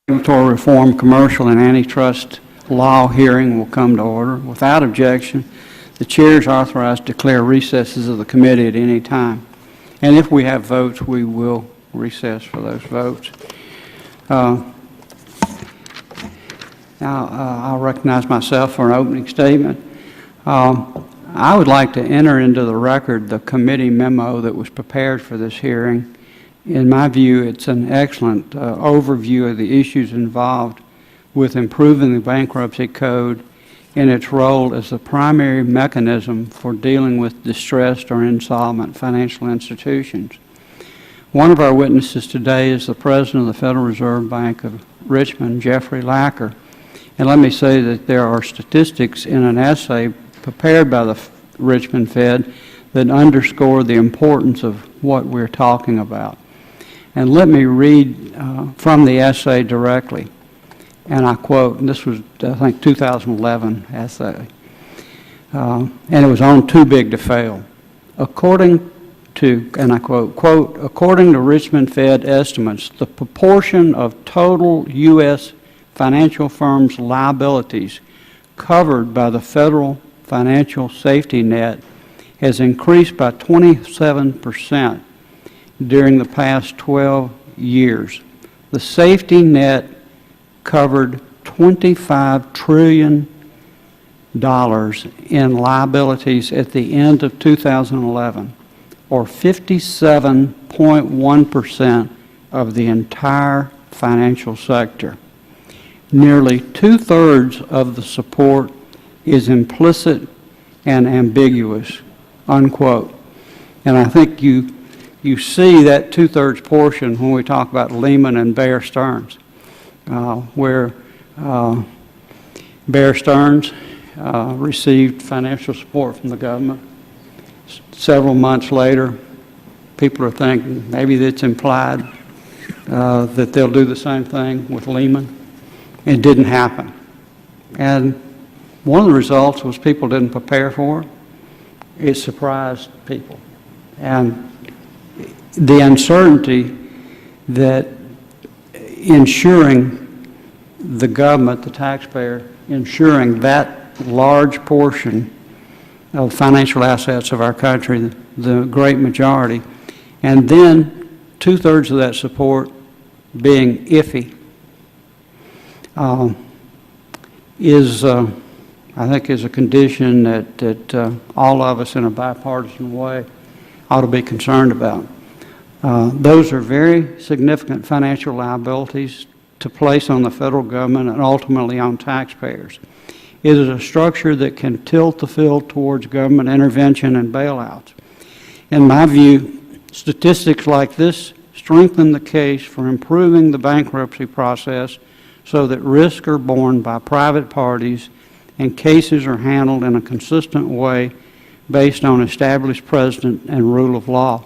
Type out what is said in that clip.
Regulatory Reform, Commercial and Antitrust Law hearing will come to order. Without objection, the chair is authorized to declare recesses of the committee at any time. And if we have votes, we will recess for those votes. Now, I'll recognize myself for an opening statement. I would like to enter into the record the committee memo that was prepared for this hearing. In my view, it's an excellent overview of the issues involved with improving the bankruptcy code in its role as the primary mechanism for dealing with distressed or insolvent financial institutions. One of our witnesses today is the President of the Federal Reserve Bank of Richmond, Jeffrey Lacker. And let me say that there are statistics in an essay prepared by the Richmond Fed that underscore the importance of what we're talking about. And let me read from the essay directly. And I quote, and this was, I think, 2011 essay. And it was on Too Big to Fail. According to, and I quote, according to Richmond Fed estimates, the proportion of total U.S. financial firms' liabilities covered by the federal financial safety net has increased by 27% during the past 12 years. The safety net covered $25 trillion in liabilities at the end of 2011, or 57.1% of the entire financial sector. Nearly two-thirds of the support is implicit and ambiguous, unquote. And I think you see that two-thirds portion when we talk about Lehman and Bear Stearns, where Bear Stearns received financial support from the government. Several months later, people are thinking maybe it's implied that they'll do the same thing with Lehman. It didn't happen. And one of the results was people didn't prepare for it. It surprised people. And the uncertainty that ensuring the government, the taxpayer, ensuring that large portion of financial assets of our country, the great majority, and then two-thirds of that support being iffy, I think is a condition that all of us in a bipartisan way ought to be concerned about. Those are very significant financial liabilities to place on the federal government and ultimately on taxpayers. It is a structure that can tilt the field towards government intervention and bailouts. In my view, statistics like this strengthen the case for improving the bankruptcy process so that risks are borne by private parties and cases are handled in a consistent way based on established precedent and rule of law.